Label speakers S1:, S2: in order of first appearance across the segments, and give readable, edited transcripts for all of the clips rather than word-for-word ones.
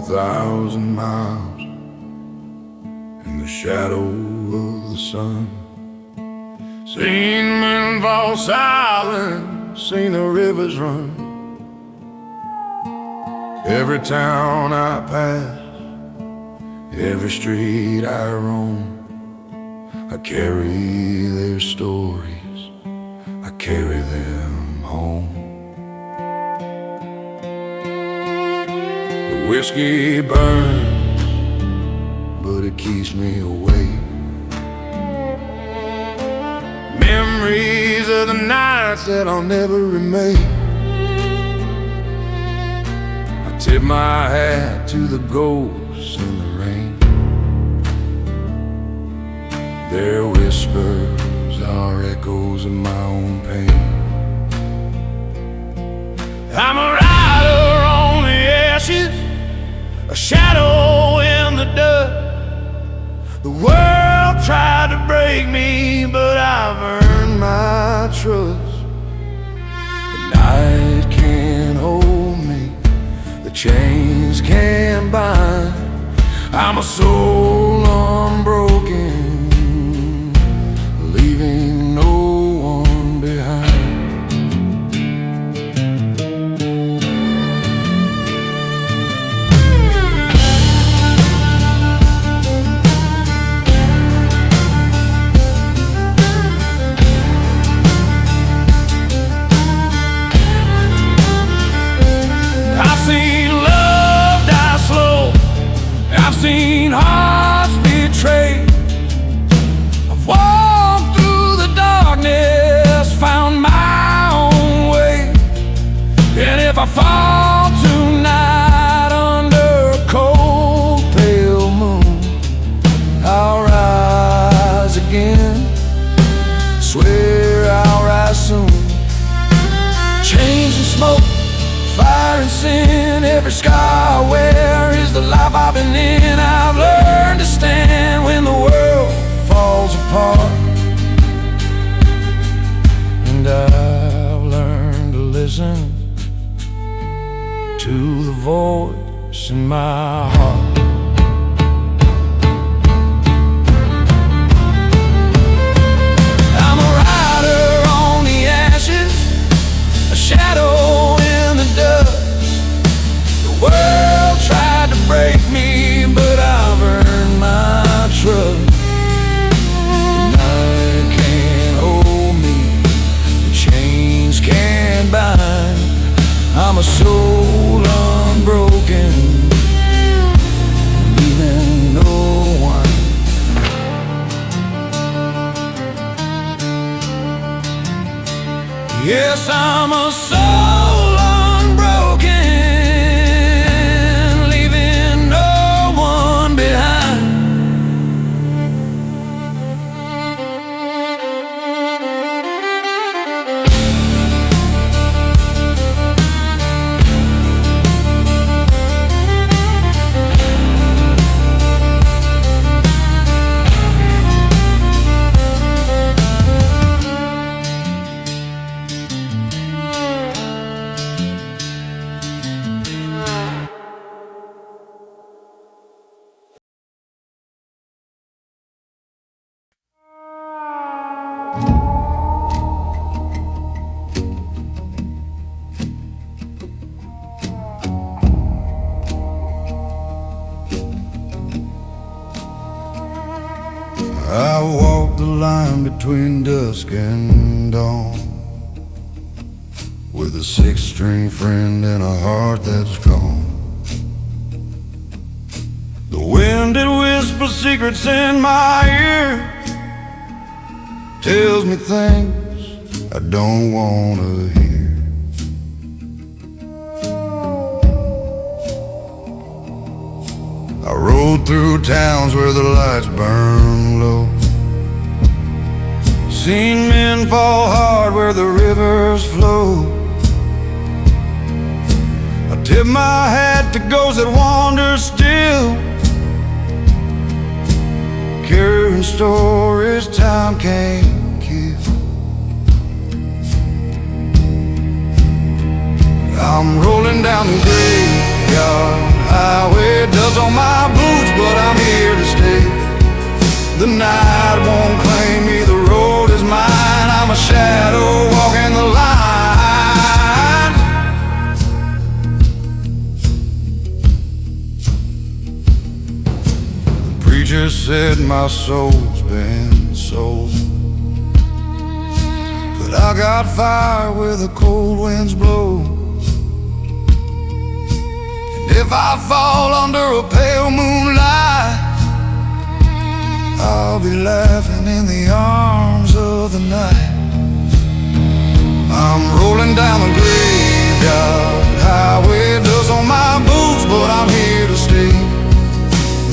S1: 1,000 miles in the shadow of the sun. Seen men fall silent, seen the rivers run. Every town I pass, every street I roam, I carry their stories, I carry them home. The whiskey burns, but it keeps me awake. Memories of the nights that I'll never remake. I tip my hat to the ghosts in the rain. Their whispers are echoes of my own pain. I'm a rider on the ashes, a shadow in the dust. The world tried to break me, but I've earned my trust. The night can't hold me, the chains can't bind. I'm a soul unbroken, leaving no one behind. I've seen hearts betrayed. I've walked through the darkness, found my own way. And if I fall tonight under a cold, pale moon, I'll rise again, swear I'll rise soon. Chains and smoke, fire and sin, every scar I wear is the life I've been in. I've learned to stand when the world falls apart, and I've learned to listen to the voice in my heart. I'm a rider on the ashes, a shadow in the dust. The world tried to break me, but I've earned my trust. The night can't hold me, the chains can't bind. I'm a soul unbroken, leaving no one. Yes, I'm a soul unbroken, leaving no one behind. I walk the line between dusk and dawn, with a six-string friend and a heart that's gone. The wind it whispers secrets in my ear, tells me things I don't wanna hear. I rode through towns where the lights burn low, seen men fall hard where the rivers flow. I tip my hat to ghosts that wander still, carrying stories time can't kill. I'm rolling down the graveyard highway dust on my boots, but I'm here to stay. The night won't claim me, the road is mine. I'm a shadow walking the line. The preacher said my soul's been sold, but I got fire where the cold winds blow. And if I fall under a pale moonlight, I'll be laughing in the arms of the night. I'm rolling down the graveyard highway, dust on my boots, but I'm here to stay.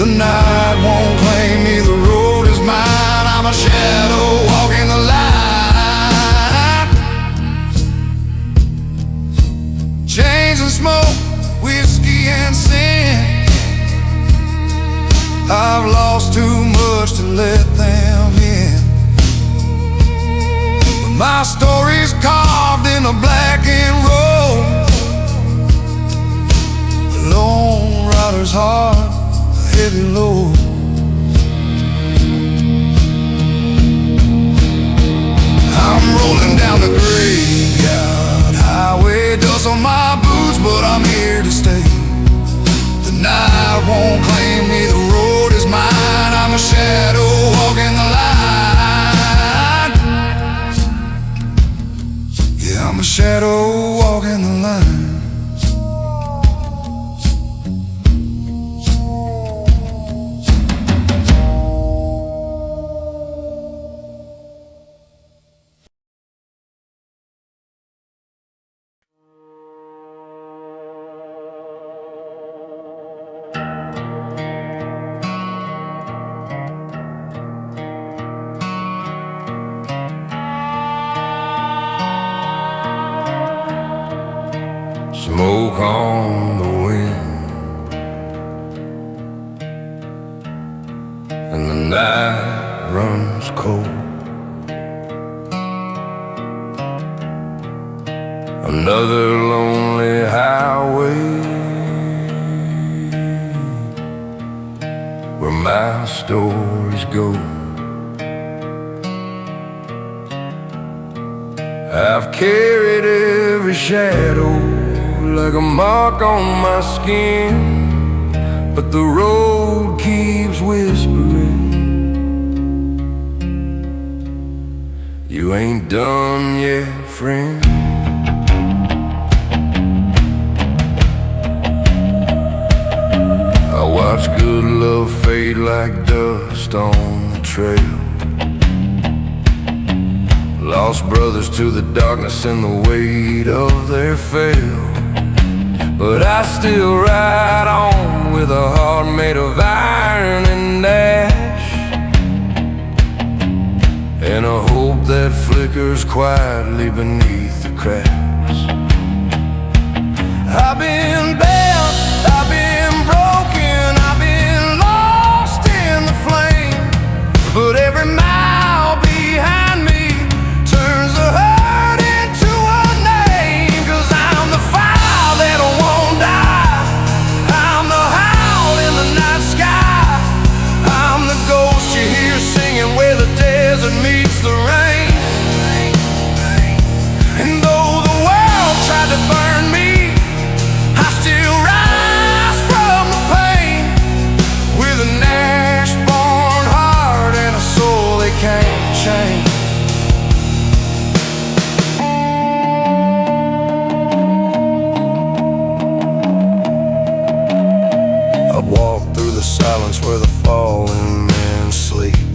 S1: The night won't claim me, the road is mine. I'm a shadow walking the line. Chains and smoke, whiskey and sin, I've lost too much to let them in. But my story's carved in a blackened road, a lone rider's heart, a heavy load. I'm rolling down the graveyard highway, dust on my boots, but I'm here to stay. The night won't claim me, the road is mine. I'm a shadow walking the line. Yeah, I'm a shadow walking the line. Smoke on the wind, and the night runs cold. Another lonely highway where my stories go. I've carried every shadow like a mark on my skin, but the road keeps whispering, you ain't done yet, friend. I watch good love fade like dust on the trail. Lost brothers to the darkness and the weight of their fail. But I still ride on with a heart made of iron and ash, and a hope that flickers quietly beneath the cracks. I've been bent, I've been broken, I've been lost in the flame, but every mile behind me turns the hurt into a name. 'Cause I'm the fire that won't die, I'm the howl in the night sky, I'm the ghost you hear singing where the desert meets the rain. And though the world tried to burn me, I still rise from the pain, with an ash-born heart and a soul they can't change. I've walked through the silence where the fallen men sleep,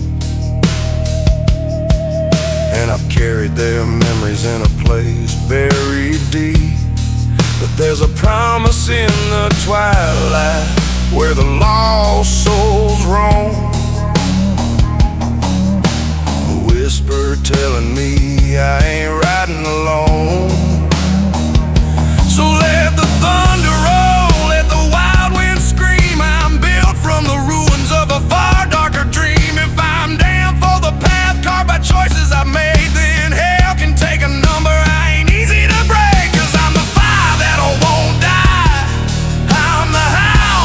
S1: and I've carried their memories in a place buried deep. But there's a promise in the twilight where the lost souls roam, a whisper telling me I ain't riding alone. So let the thunder roll, let the wild wind scream, I'm built from the ruins of a far darker dream. If I'm damned for the path carved by choices I've made, then hell can take a number I ain't easy to break. 'Cause I'm the fire that won't die, I'm the howl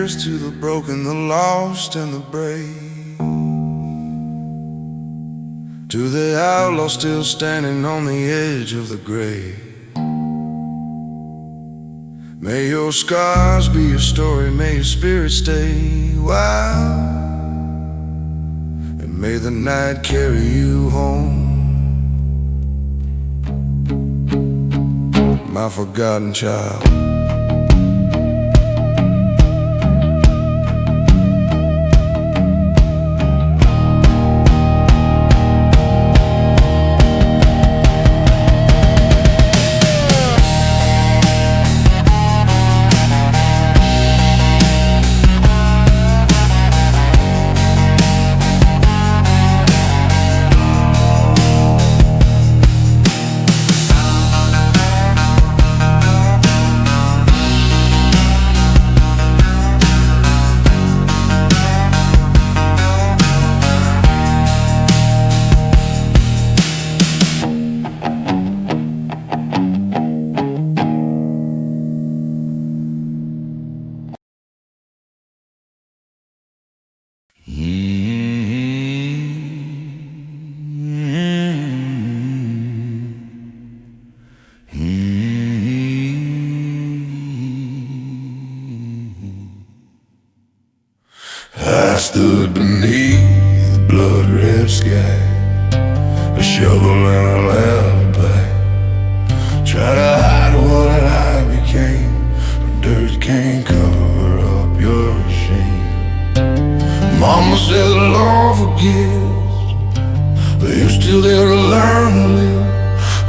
S1: Here's to the broken, the lost, and the brave. To the outlaw still standing on the edge of the grave. May your scars be your story, may your spirit stay wild, and may the night carry you home, my forgotten child. I stood beneath the blood-red sky, a shovel and a lullaby, try to hide what I became, but dirt can't cover up your shame. Mama said the Lord forgives, but you're still there to learn to live.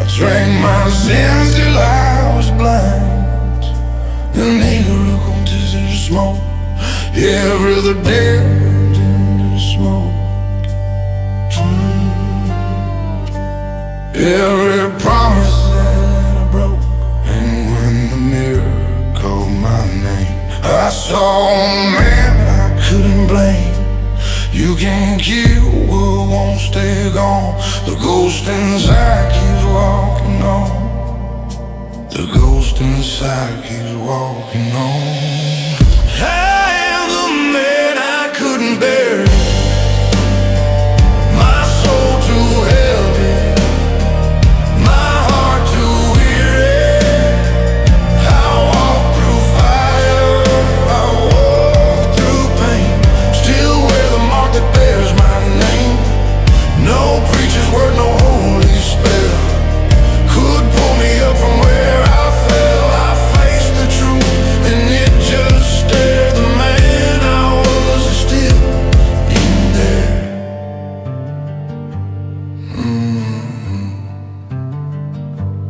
S1: I drank my sins till I was blind, and neighbor come to the smoke. Every other day into the smoke. Every promise that I broke, and when the mirror called my name, I saw a man I couldn't blame. You can't kill what won't stay gone. The ghost inside keeps walking on. The ghost inside keeps walking on. Couldn't bear it, my soul too heavy, my heart too weary. I walk through fire, I walk through pain, still wear the mark that bears my name. No preacher's word, no holy spell could pull me up from where I fell. I faced the truth and it just stared the man I was still in there.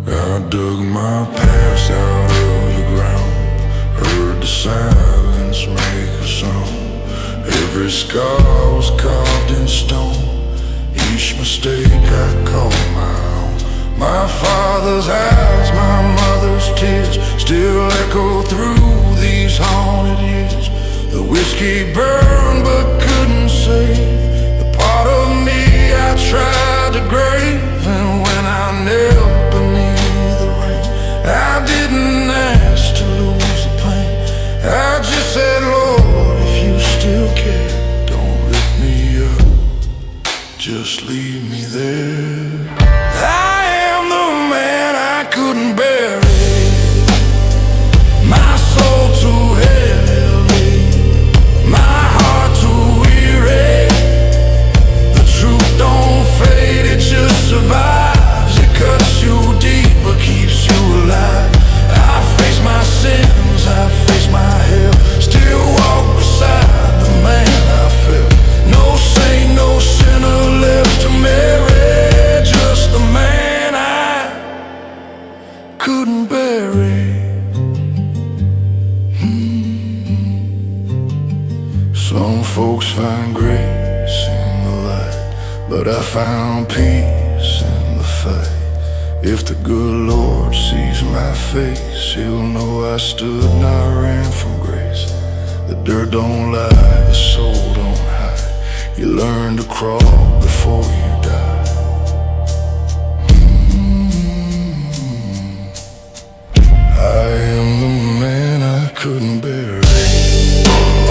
S1: I dug my past out of the ground, heard the silence make a sound. Every scar was carved in stone, each mistake I called my own. My father's eyes, my mother's tears still echo through these haunted years. The whiskey burned but couldn't save the part of me I tried to grave. And when I knelt beneath the rain, I didn't ask to lose the pain. I just said, Lord, if you still care, don't lift me up, just leave me there. I am the man I couldn't bear it, my soul too heavy, my heart too weary. The truth don't fade, it just survives. It cuts you deep but keeps you alive. I face my sins, I face my hell, still walk beside the man I felt. No saint, no sinner left to marry, just the man I couldn't bury. Some folks find grace in the light, but I found peace in the fight. If the good Lord sees my face, he'll know I stood and I ran from grace. The dirt don't lie, the soul don't hide. You learn to crawl before you die. I am the man I couldn't bear it.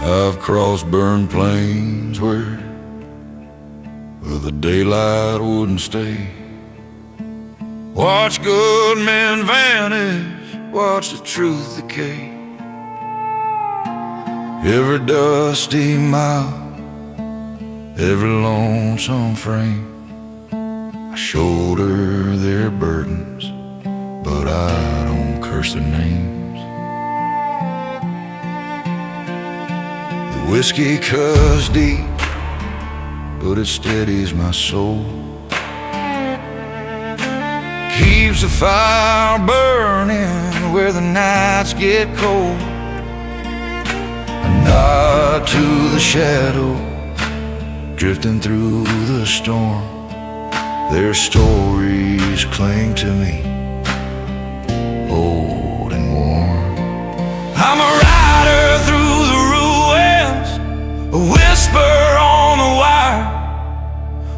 S1: I've crossed burned plains where the daylight wouldn't stay. Watch good men vanish, watch the truth decay. Every dusty mile, every lonesome frame, I shoulder their burdens, but I don't curse their names. The whiskey cuts deep, but it steadies my soul, keeps the fire burning where the nights get cold. A nod to the shadow drifting through the storm. Their stories cling to me, old and warm. I'm a rider through the ruins, a whisper on the wire.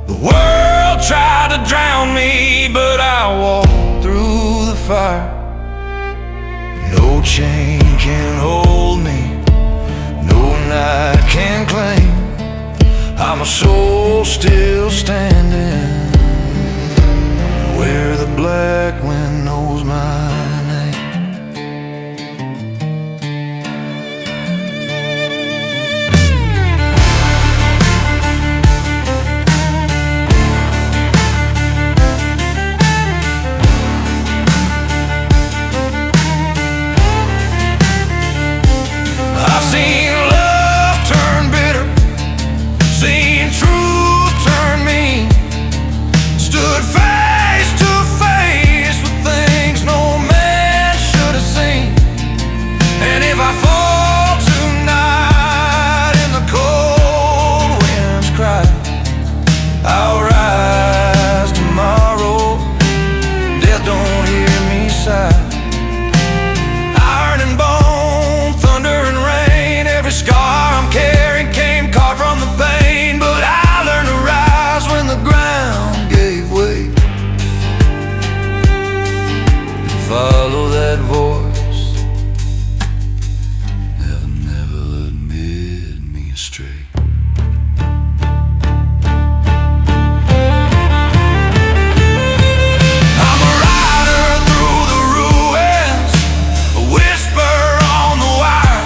S1: The world tried to drown me, but I walked through the fire. No chain can hold me, no night can claim. I'm a soul still standing where the black wind knows my name. I've seen love turn bitter, seen truth turn mean, stood face to face with things no man should have seen. And if I fall tonight in the cold wind's cry, I'll rise tomorrow, death don't hear me sigh. Iron and bone, thunder and rain, every scar I'm carrying came carved from the pain. But I learned to rise when the ground gave way, follow that voice, never, never lead me astray. I'm a rider through the ruins, a whisper on the wire.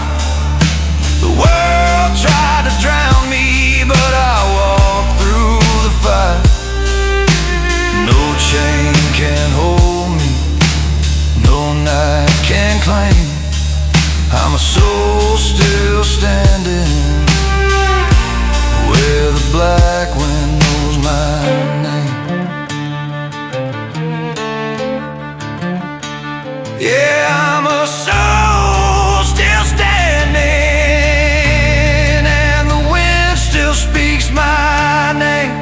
S1: The world tried to drown me, but I walked through the fire. No chain can hold me, no night can claim. I'm a soul still standing where the black wind knows my name. Yeah, I'm a soul still standing, and the wind still speaks my name.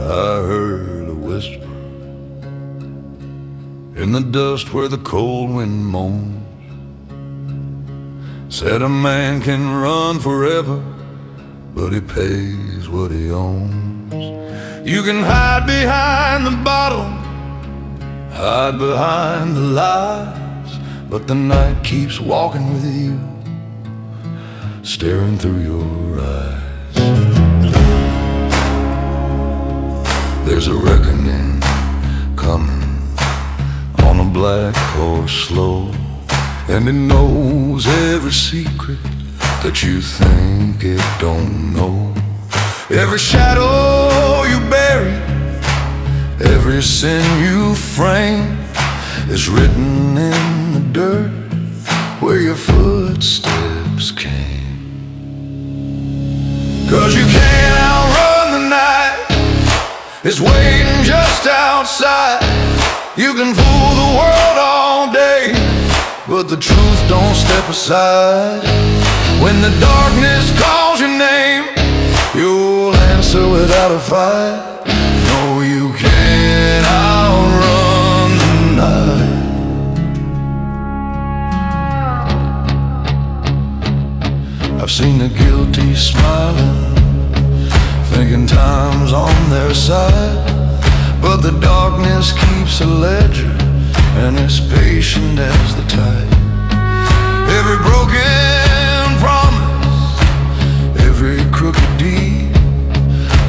S1: I heard a whisper in the dust where the cold wind moans, said a man can run forever, but he pays what he owns. You can hide behind the bottle, hide behind the lies, but the night keeps walking with you, staring through your eyes. There's a reckoning coming on a black horse slow, and it knows every secret that you think it don't know. Every shadow you bury, every sin you frame is written in the dirt where your footsteps came. is waiting just outside. You can fool the world all day, but the truth don't step aside. When the darkness calls your name, you'll answer without a fight. No, you can't outrun the night. I've seen the guilty smiling, thinking time's on their side, but the darkness keeps a ledger and is patient as the tide. Every broken promise, every crooked deed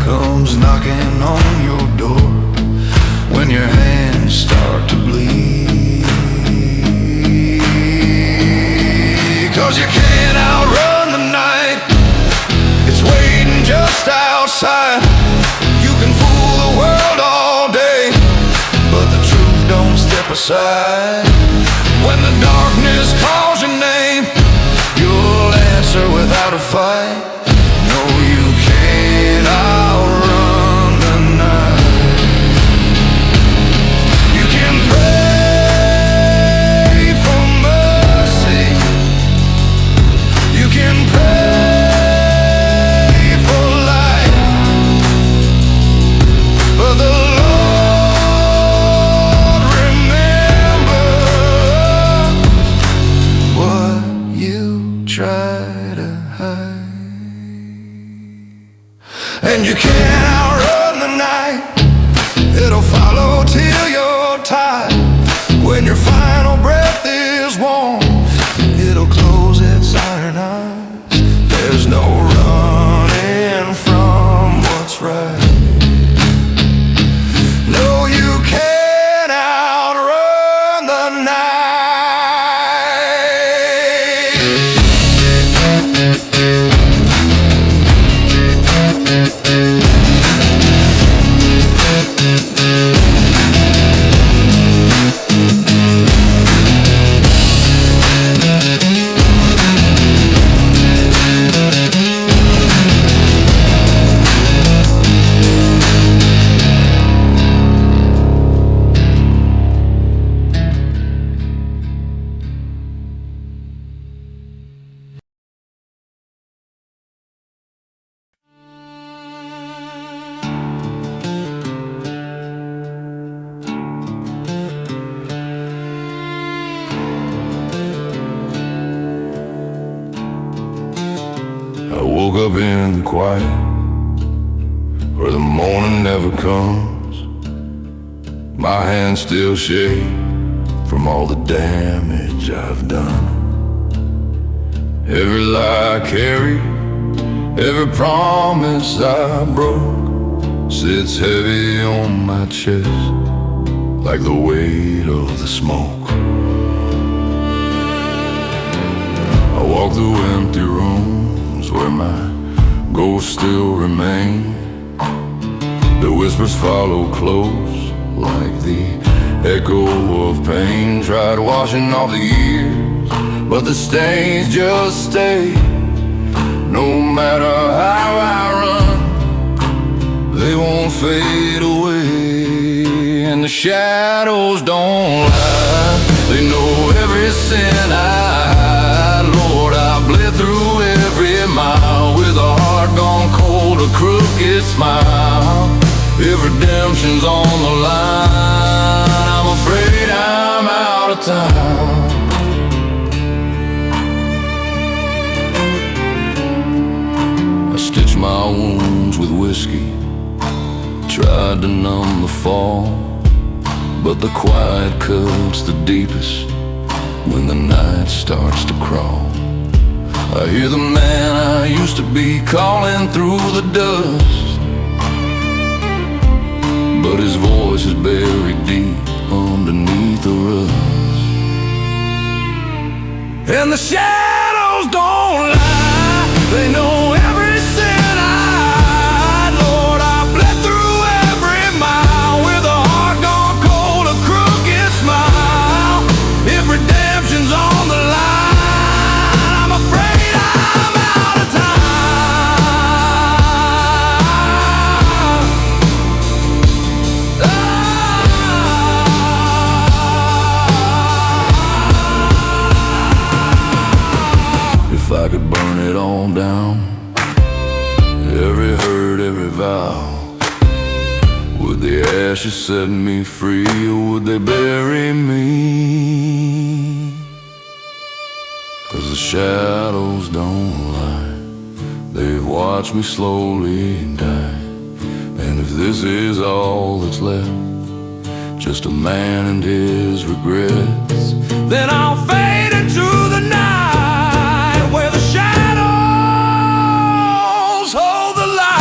S1: comes knocking on your door when your hands start to bleed. 'Cause you can't outrun the night, it's waiting just outside. You can fool the world all day, but the truth don't step aside. When the darkness calls your name, you'll answer without a fight. No, you can't outrun the night. You can pray for mercy, you can pray for light, but the Lord remember what you try to hide. And you can't outrun the night, it'll follow till you're tired. When your final breath is warm, it'll close its iron eyes. There's no running from what's right. No, you can't outrun the night. I woke up in the quiet, where the morning never comes. My hands still shake from all the damage I've done. Every lie I carry, every promise I broke, sits heavy on my chest like the weight of the smoke. I walk through empty rooms where my ghosts still remain. The whispers follow close like the echo of pain. Tried washing off the years, but the stains just stay. No matter how I run, they won't fade away. And the shadows don't lie, they know every sin I hide. Lord, I bled through every mile with a heart gone cold, a crooked smile. If redemption's on the line, I'm afraid I'm out of time. I stitched my wounds with whiskey, tried to numb the fall, but the quiet cuts the deepest when the night starts to crawl. I hear the man I used to be calling through the dust, but his voice is buried deep underneath the rust. And the shadows don't lie, they know every sin I hide. Lord, I bled through every mile with a heart gone cold, a crooked smile. If redemption's on the line, I'm afraid I'm out of time. I could burn it all down. Every hurt, every vow. Would the ashes set me free, or would they bury me? 'Cause the shadows don't lie. They've watched me slowly die. And if this is all that's left, just a man and his regrets, then I'll fade into the night where the shadows hold the light.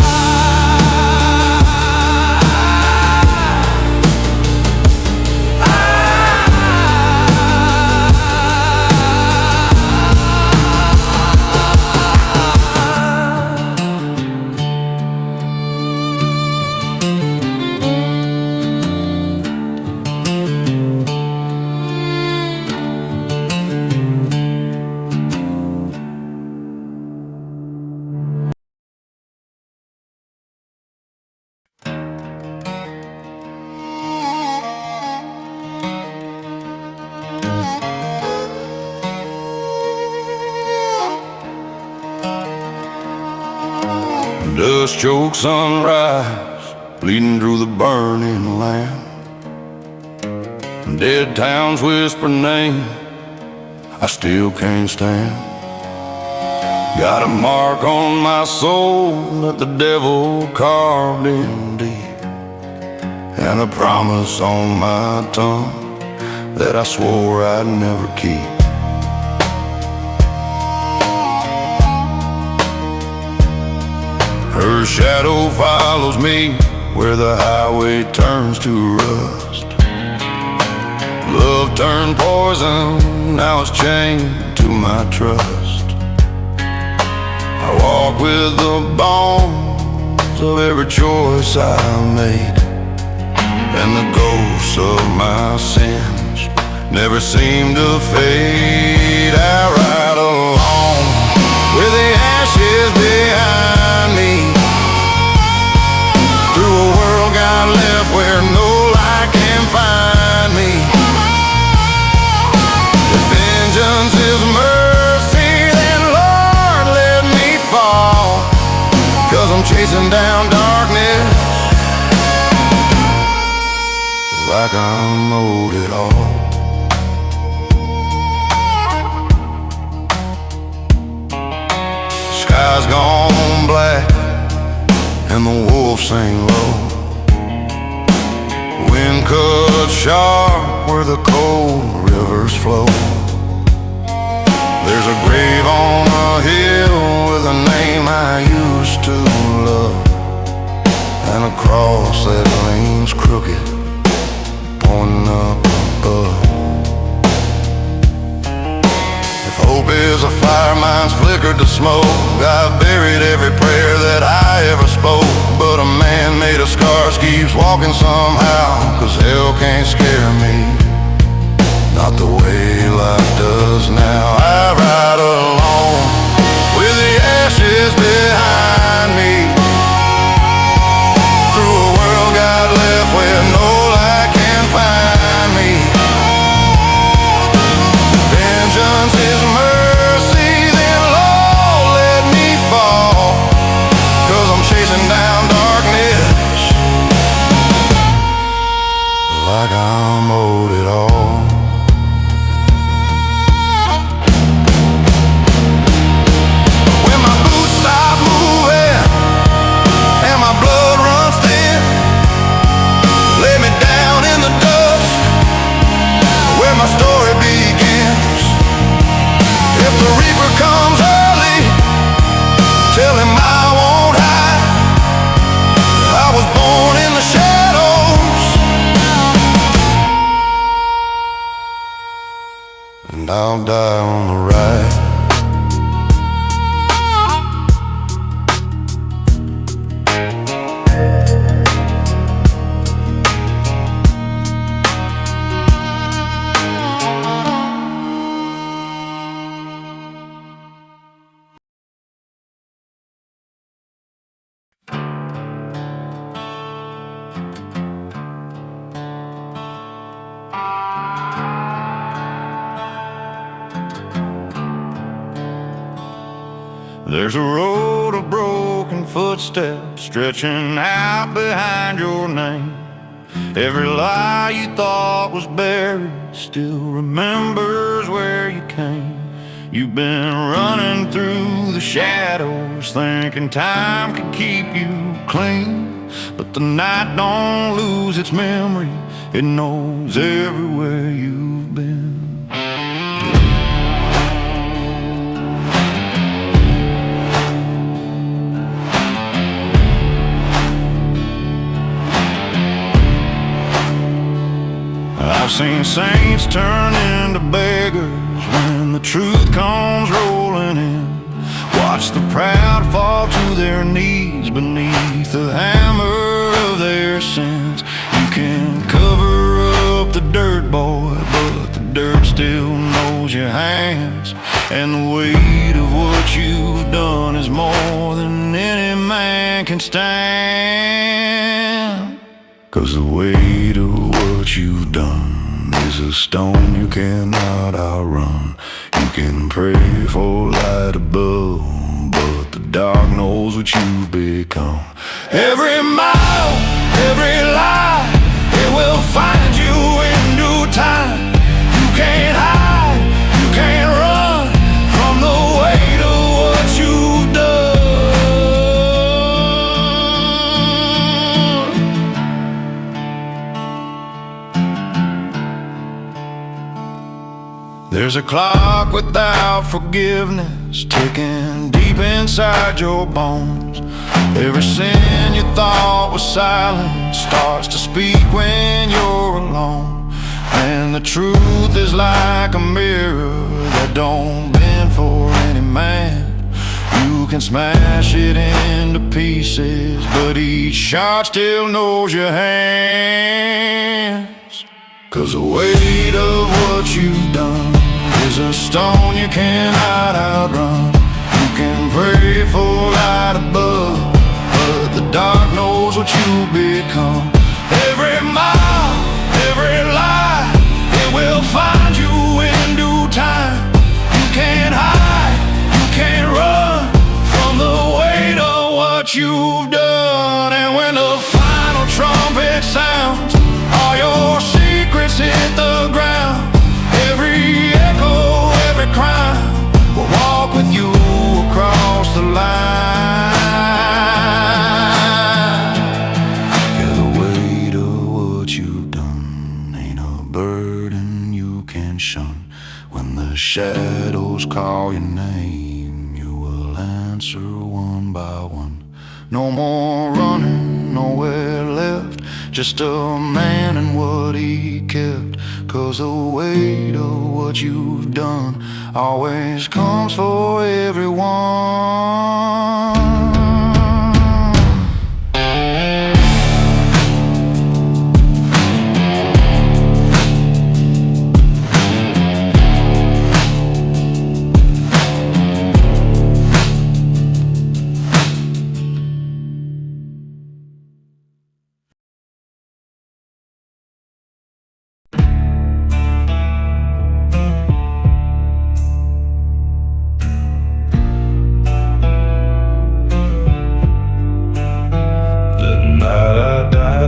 S1: Dust choked sunrise, bleeding through the burning land. Dead towns whisper name I still can't stand. Got a mark on my soul that the devil carved in deep, and a promise on my tongue that I swore I'd never keep. Her shadow follows me where the highway turns to rust. Love turned poison, now it's chained to my trust. I walk with the bones of every choice I made, and the ghosts of my sins never seem to fade. I ride along with the ashes behind me, through a world got left where no light can find me. If vengeance is mercy, then Lord let me fall, 'cause I'm chasing down darkness like I'm owed it all. Sky's gone black and the wolves sing low. Wind cut sharp where the cold rivers flow. There's a grave on a hill with a name I used to love, and a cross that leans crooked, pointing up above. If hope is a fire, mine's flickered to smoke. I've buried every prayer that I ever spoke, but a man made of scars keeps walking somehow, 'cause hell can't scare me, not the way life does now. I ride alone with the ashes behind me, through a world got left where no light can find me. Vengeance is mercy, then Lord let me fall, 'cause I'm chasing down darkness like I'm owed it all. When my boots stop moving and my blood runs thin, lay me down in the dust where my story begins. If the reaper comes early, tell him I won't hide. I was born in the shadows, and I'll die on the ride. There's a road of broken footsteps stretching out behind your name. Every lie you thought was buried still remembers where you came. You've been running through the shadows, thinking time could keep you clean. But the night don't lose its memory, it knows everywhere you've been. I've seen saints turn into beggars when the truth comes rolling in. Watch the proud fall to their knees beneath the hammer of their sins. You can cover up the dirt, boy, but the dirt still knows your hands. And the weight of what you've done is more than any man can stand. 'Cause the weight of what you've done is a stone you cannot outrun. You can pray for light above, but the dark knows what you've become. Every mile, every lie, it will find you in due time. You can't hide, you can't run from the weight of what you've done. There's a clock without forgiveness ticking deep inside your bones. Every sin you thought was silent starts to speak when you're alone. And the truth is like a mirror that don't bend for any man. You can smash it into pieces, but each shot still knows your hands. 'Cause the weight of what you've done is a stone you cannot outrun. You can pray for light above, but the dark knows what you've become. Every mile, every lie, it will find you in due time. You can't hide, you can't run from the weight of what you've done. And when the final trumpet sounds, all your secrets hit the ground. Every echo, every crime will walk with you across the line. Yeah, the weight of what you've done ain't a burden you can shun. When the shadows call your name, you will answer one by one. No more running, nowhere left, just a man and what he kept. 'Cause the weight of what you've done always comes for everyone.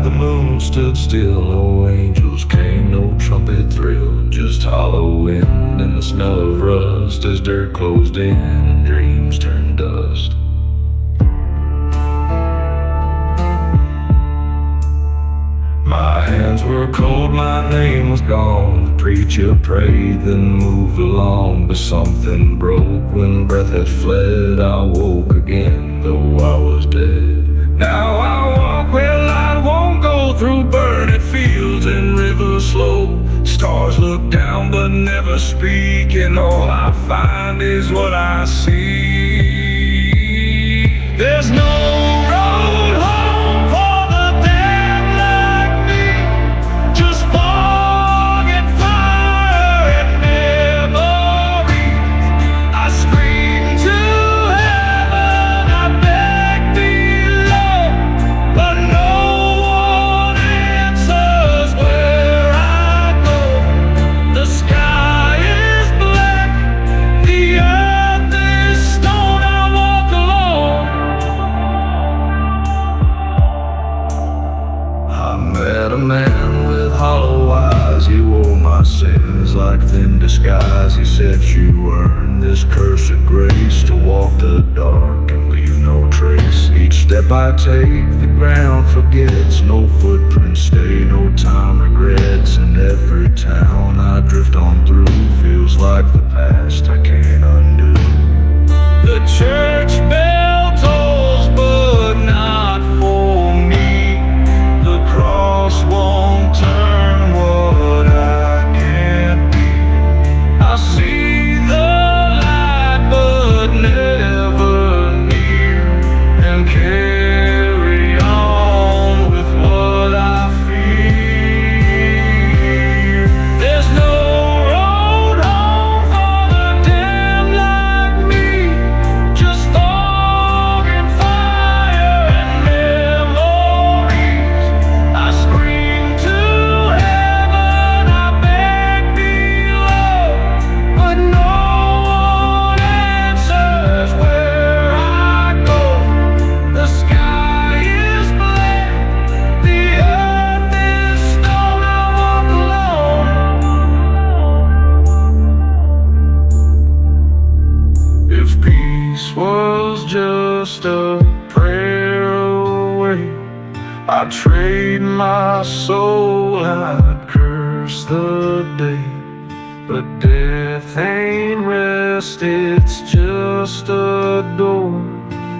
S1: The moon stood still, no angels came, no trumpet thrill, just hollow wind and the smell of rust as dirt closed in and dreams turned dust. My hands were cold, my name was gone. The preacher prayed, then moved along, but something broke when breath had fled. I woke again, though I was dead. Now I walk where light won't go, through burning fields and rivers slow. Stars look down but never speak, and all I find is what I see. There's no road home for the dead like me, just fog and fire and memories. I scream to heaven, I beg below, but no one answers where I go. The sky is black, the earth is stone. I step I take, the ground forgets. No footprints stay, no time regrets. And every town I drift on through feels like the past I can't undo. The church bell tolls, but not for me. The cross won't turn what I can't be. I see the light, but never near, and carry on with what I fear. There's no road home for the damned like me, just fog and fire and memories. I scream to heaven, I beg below, but no one answers where I go. The sky is black, the earth is stone, I walk alone. If peace was just a prayer away, I'd trade my soul, I'd curse the day. But death ain't rest, it's just a door,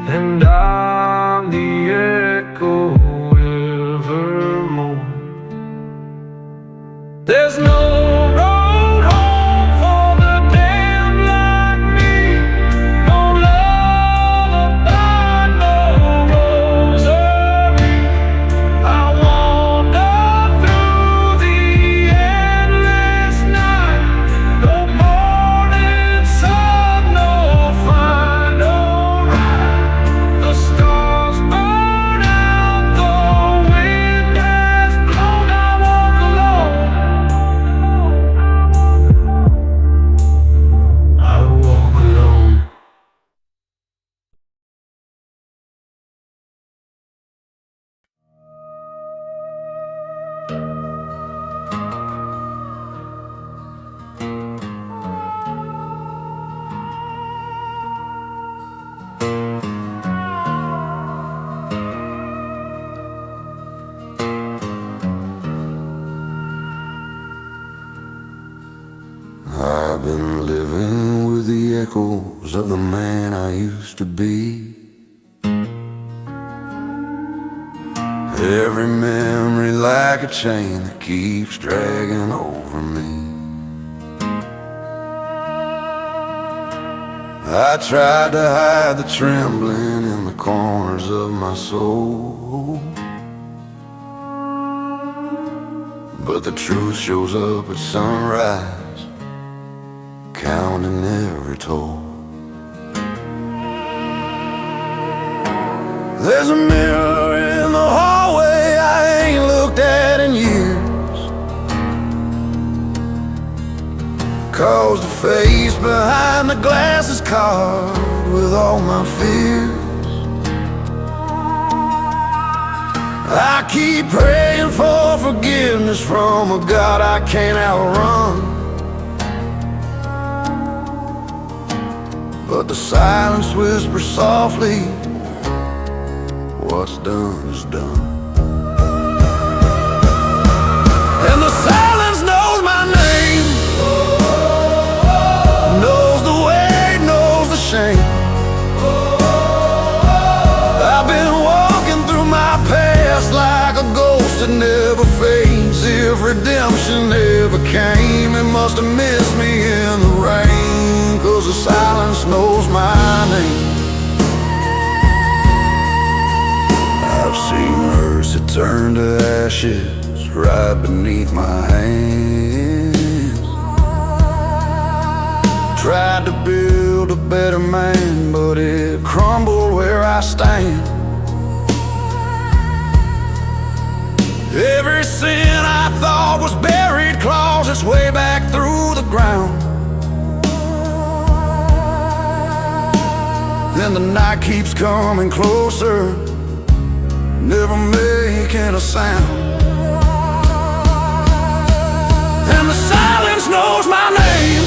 S1: and I'm the echo evermore. There's no road home for the damned like me, no lullaby, no rosary. I wander through the endless night, no morning sun, no final ride. The stars burn out, the wind has blown, I walk alone. I walk alone. I've been living with the echoes of the man I used to be. Every memory like a chain that keeps dragging over me. I tried to hide the trembling in the corners of my soul, but the truth shows up at sunrise, counting every toll. There's a mirror in the hallway I ain't looked at in years, 'cause the face behind the glass is carved with all my fears. I keep praying for forgiveness from a God I can't outrun, but the silence whispers softly, what's done is done. And the silence knows my name, knows the weight, knows the shame. I've been walking through my past like a ghost that never fades. If redemption ever came, it must have missed me in the rain, 'cause the silence knows my name. I've seen mercy turn to ashes right beneath my hands. Tried to build a better man, but it crumbled where I stand. Every sin I thought was buried claws its way back through the ground. Then the night keeps coming closer, never making a sound. And the silence knows my name,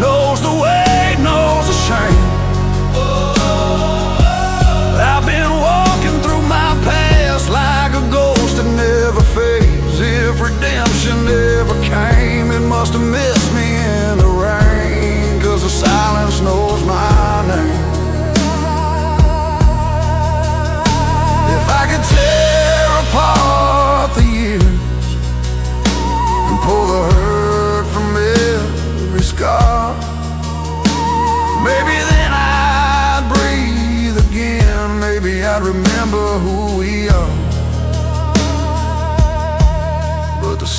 S1: knows the weight, knows the shame.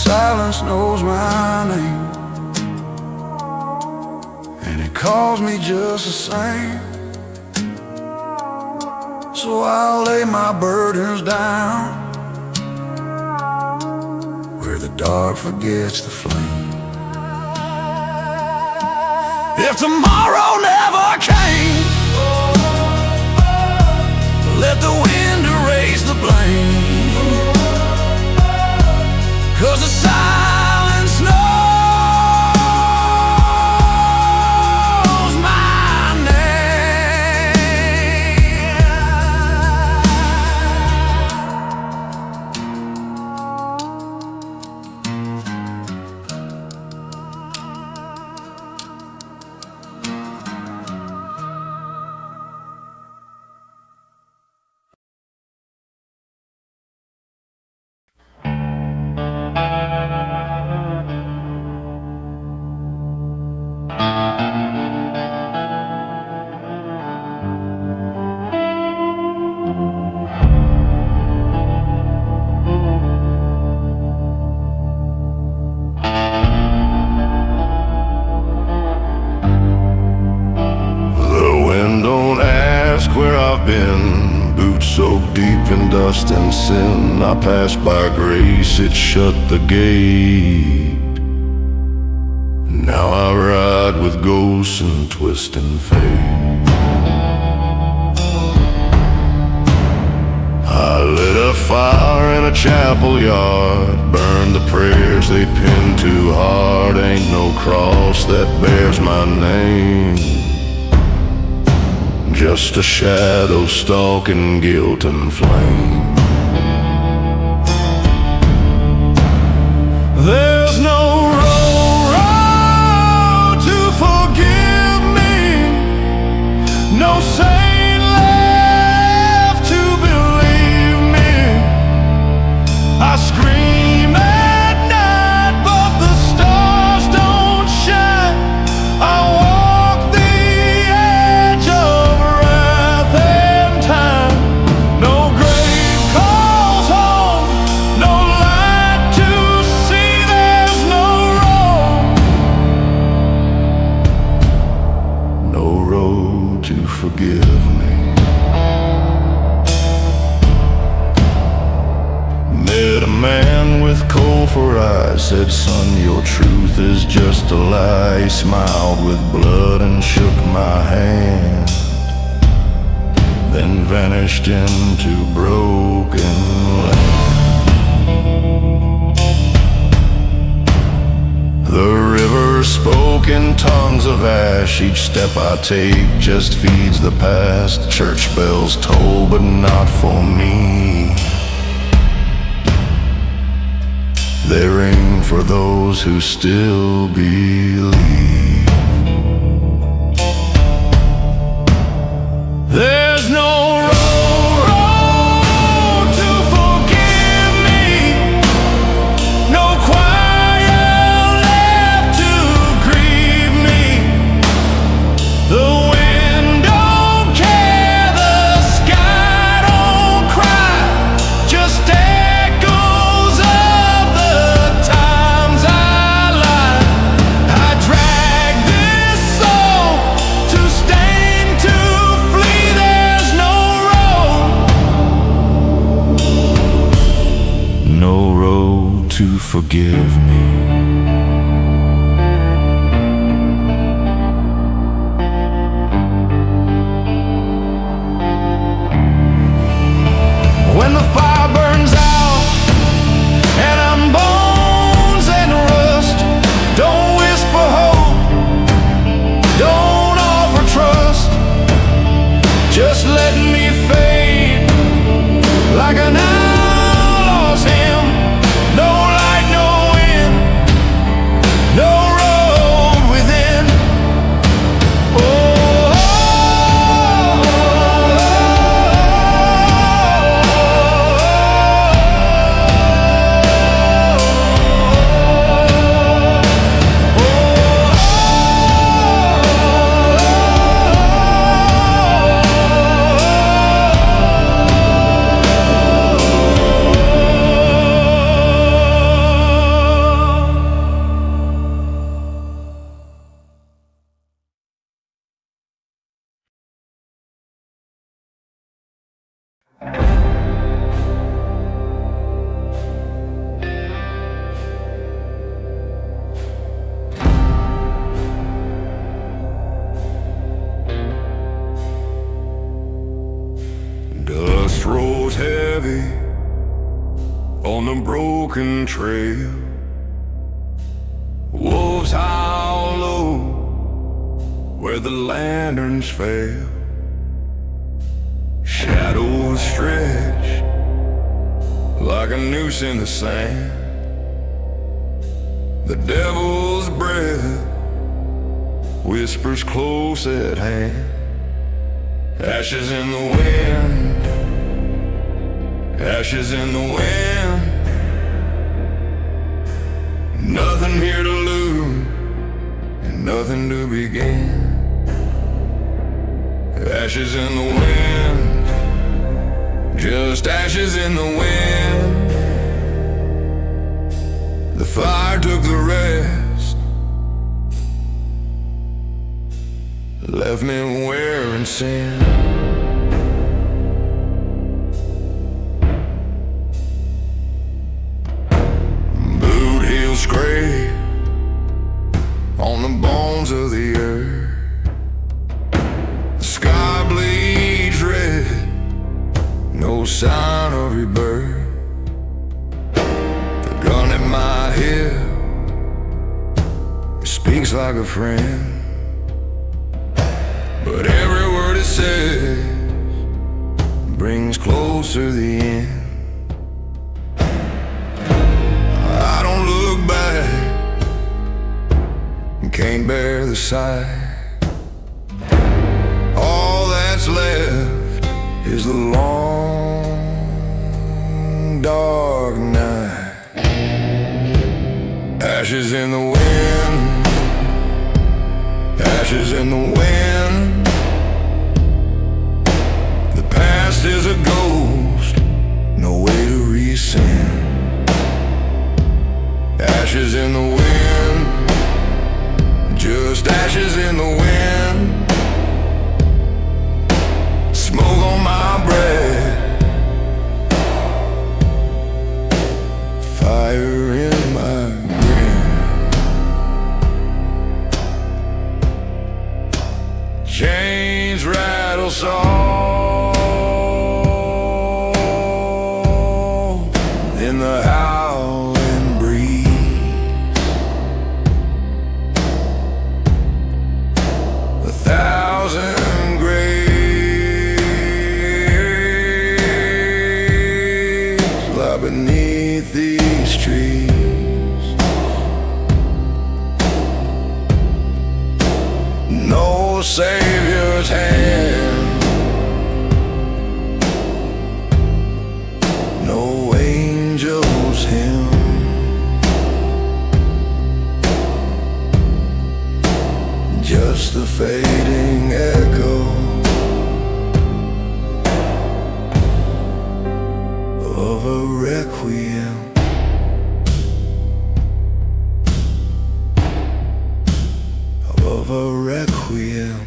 S1: silence knows my name, and it calls me just the same. So I'll lay my burdens down where the dark forgets the flame. If tomorrow never came, let the wind erase the blame, 'cause the silence knows my name. Where I've been, boots soaked deep in dust and sin. I passed by grace, it shut the gate. Now I ride with ghosts and twisting fate. I lit a fire in a chapel yard, burned the prayers they pinned too hard. Ain't no cross that bears my name, just a shadow stalking guilt and flame. There's no road to forgive me, no saint left to believe me. I scream at night, but the stars don't shine. I walk the edge of forgive me. Met a man with coal for eyes, said, son, your truth is just a lie. He smiled with blood and shook my hand, then vanished into broken land. The river spoke in tongues of ash. Each step I take just feeds the past. Church bells toll, but not for me. They ring for those who still believe. There's no road to forgive me, no choir left to grieve me. The wind don't care, the sky don't cry, just echoes of the times I lied. I drag this soul to stain, to flee. There's no road to forgive me. When the fire burns out and I'm bones and rust, don't whisper hope, don't offer trust. Just let me fade like an outlaw's hymn. No light, no wind, heavy on the broken trail. Wolves howl low where the lanterns fail. Shadows stretch like a noose in the sand. The devil's breath whispers close at hand. Ashes in the wind, ashes in the wind. Nothing here to lose and nothing to begin. Ashes in the wind, just ashes in the wind. The fire took the rest, left me wearing sin. Boot heels scrape on the bones of the earth. The sky bleeds red, no sign of rebirth. The gun at my hip speaks like a friend, but every word it says brings closer the end. I don't look back, can't bear the sight. All that's left is the long dark night. Ashes in the wind, ashes in the wind. The past is a ghost, no way to rescind. Ashes in the wind, just ashes in the wind. Smoke on my breath, fire in my grin. Chains rattle soft in the howling breeze. 1,000 graves lie beneath these trees. No savior's hand, no angel's hymn. Just the fading echo of a requiem. Of a requiem.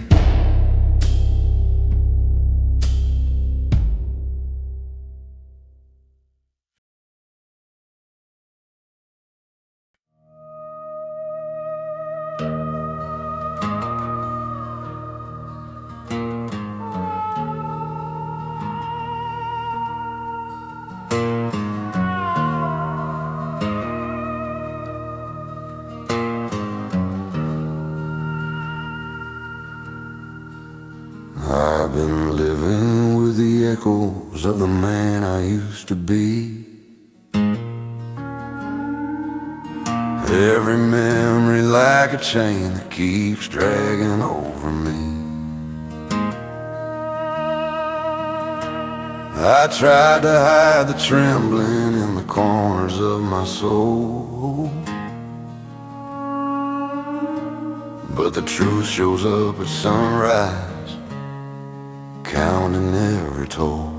S1: I've been living with the echoes of the man I used to be. Every memory like a chain that keeps dragging over me. I tried to hide the trembling in the corners of my soul, but the truth shows up at sunrise, counting every toll.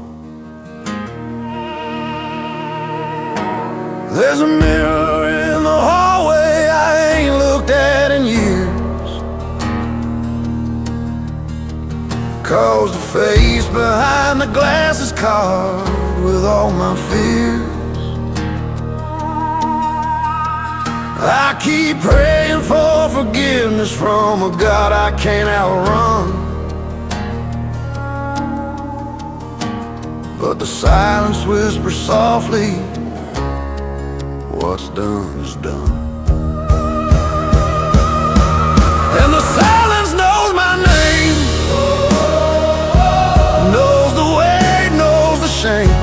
S1: There's a mirror in the hallway I ain't looked at in years, 'cause the face behind the glass is carved with all my fears. I keep praying for forgiveness from a God I can't outrun, but but the silence whispers softly, what's done is done. And the silence knows my name, knows the weight, knows the shame.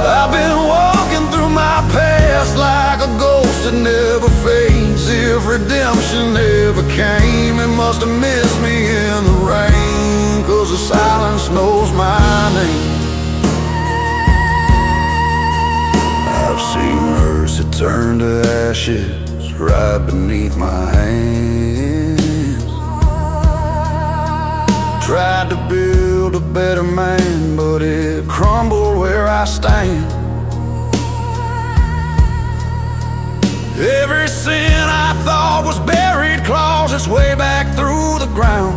S1: I've been walking through my past like a ghost that never fades. If redemption never came, it must have missed me in the rain, 'cause the silence knows my name. I've seen mercy turn to ashes right beneath my hands. Tried to build a better man, but it crumbled where I stand. Every sin I thought was buried claws its way back through the ground.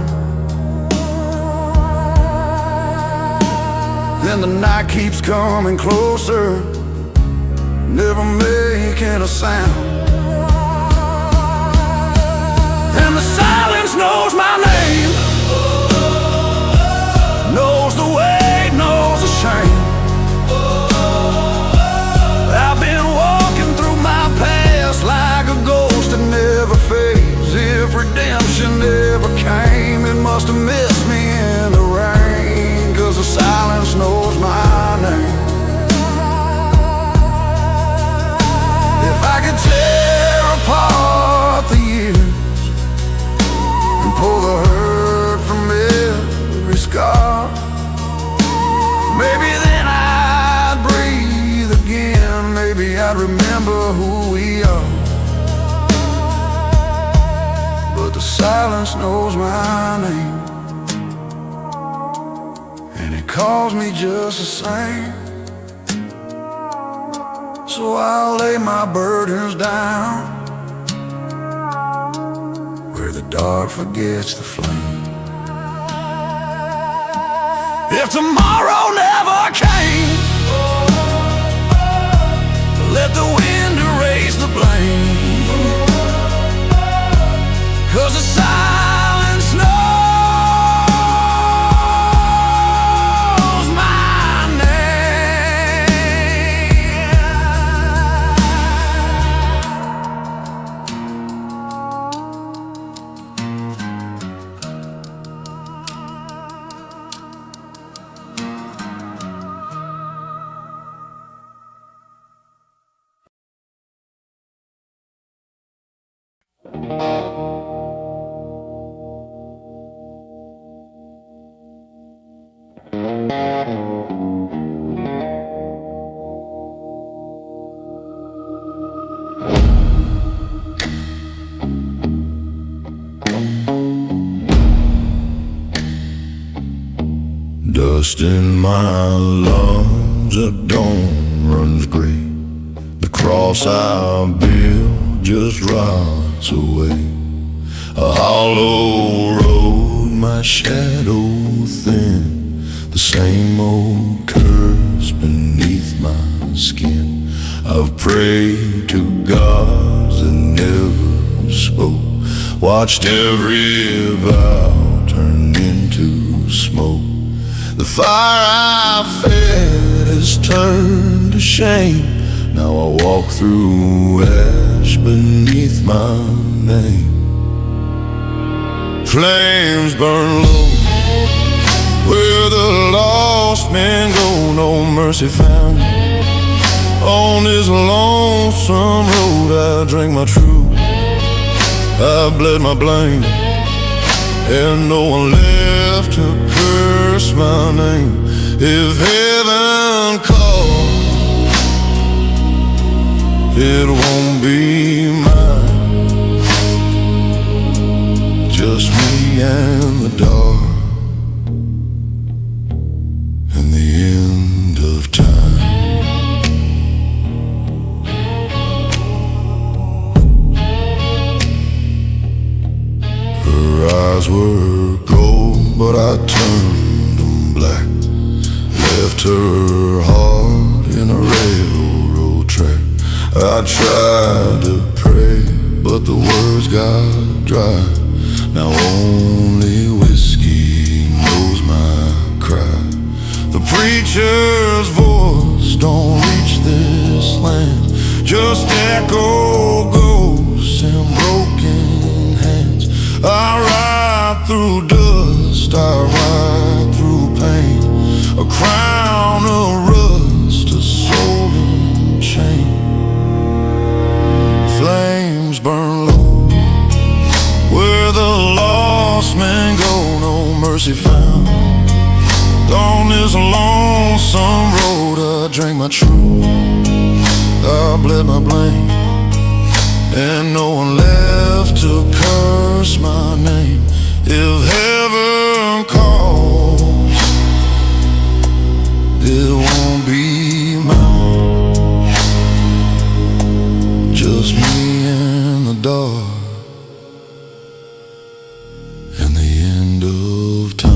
S1: And the night keeps coming closer, never making a sound. And the silence knows my name, knows the weight, knows the shame. I've been walking through my past like a ghost that never fades. If redemption never came, it must have missed me in the rain, 'cause the silence knows my name. If I could tear apart the years and pull the hurt from every scar, maybe then I'd breathe again. Maybe I'd remember who we are. But the silence knows my name, and it calls me just the same. So I'll lay my burdens down where the dark forgets the flame. If tomorrow never came, let the wind erase the blame, 'cause the silence knows my name. Dust in my lungs, at dawn runs gray. The cross I built just rots away. A hollow road, my shadow thin, the same old curse beneath my skin. I've prayed to gods that never spoke, watched every vow turn into smoke. The fire I fed has turned to shame. Now I walk through ash beneath my name. Flames burn low where the lost men go, no mercy found. On this lonesome road I drink my truth, I bled my blame, and no one left to curse my name. If heaven calls, it won't be mine, just me and the dark and the end of time. Her eyes were gold, but I turned them black. Left her heart in a railroad track. I tried to pray, but the words got dry. Now only whiskey knows my cry. just echo ghosts and broken hands. I ride through dust, I ride through pain, a crown of rust, a soul in chain. Flames burn low where the lost men go, no mercy found. On this lonesome road I drank my truth, I bled my blame, and no one left to curse my name. If heaven calls, it won't be mine, just me in the dark and the end of time.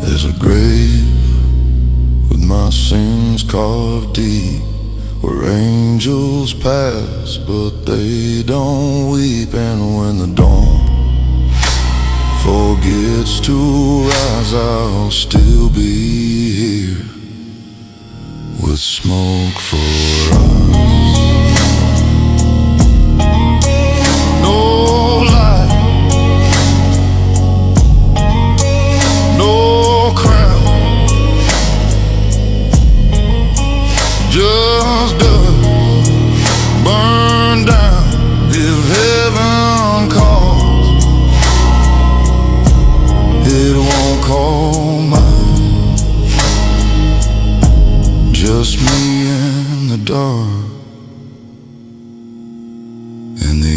S1: There's a grave with my sins carved deep, where angels pass but they don't weep. And when the dawn forgets to rise, I'll still be here with smoke for eyes. No light, no crown, just dust, burn down. If heaven calls, it won't call mine, just me in the dark and the